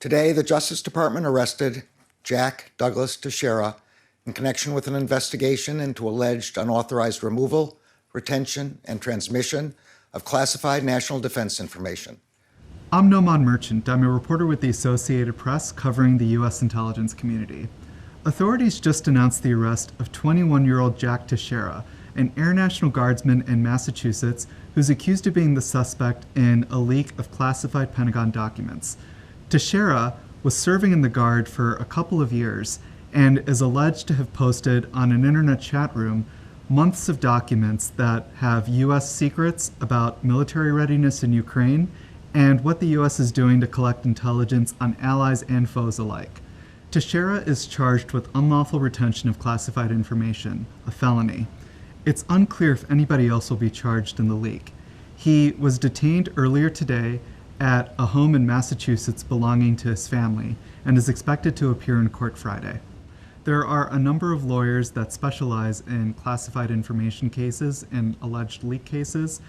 Today, the Justice Department arrested Jack Douglas Teixeira in connection with an investigation into alleged unauthorized removal, retention, and transmission of classified national defense information. I'm Noman Merchant. I'm a reporter with the Associated Press covering the U.S. intelligence community. Authorities just announced the arrest of 21-year-old Jack Teixeira, an Air National Guardsman in Massachusetts who's accused of being the suspect in a leak of classified Pentagon documents. Teixeira was serving in the Guard for a couple of years and is alleged to have posted on an internet chat room months of documents that have U.S. secrets about military readiness in Ukraine and what the U.S. is doing to collect intelligence on allies and foes alike. Teixeira is charged with unlawful retention of classified information, a felony. It's unclear if anybody else will be charged in the leak. He was detained earlier today at a home in Massachusetts belonging to his family and is expected to appear in court Friday. There are a number of lawyers that specialize in classified information cases and alleged leak cases,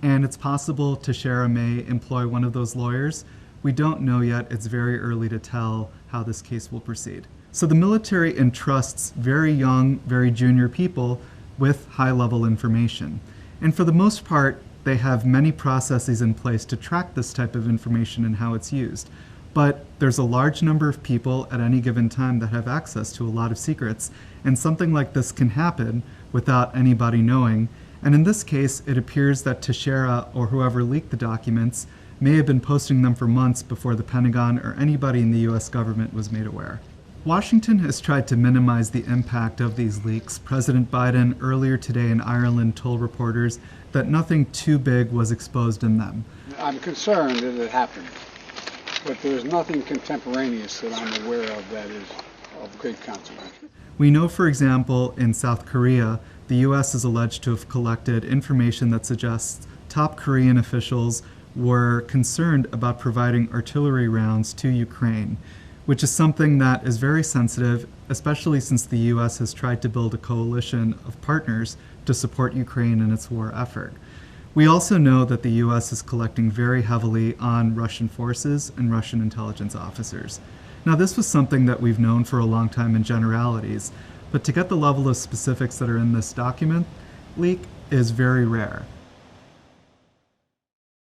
and it's possible Teixeira may employ one of those lawyers. We don't know yet. It's very early to tell how this case will proceed. So the military entrusts very young, very junior people with high-level information. And for the most part, they have many processes in place to track this type of information and how it's used. But there's a large number of people at any given time that have access to a lot of secrets, and something like this can happen without anybody knowing. And in this case, it appears that Teixeira, or whoever leaked the documents, may have been posting them for months before the Pentagon or anybody in the US government was made aware. Washington has tried to minimize the impact of these leaks. President Biden earlier today in Ireland told reporters that nothing too big was exposed in them. I'm concerned that it happened, but there's nothing contemporaneous that I'm aware of that is of great consequence. We know, for example, in South Korea, the US is alleged to have collected information that suggests top Korean officials were concerned about providing artillery rounds to Ukraine, which is something that is very sensitive, especially since the US has tried to build a coalition of partners to support Ukraine in its war effort. We also know that the US is collecting very heavily on Russian forces and Russian intelligence officers. Now, this was something that we've known for a long time in generalities, but to get the level of specifics that are in this document leak is very rare.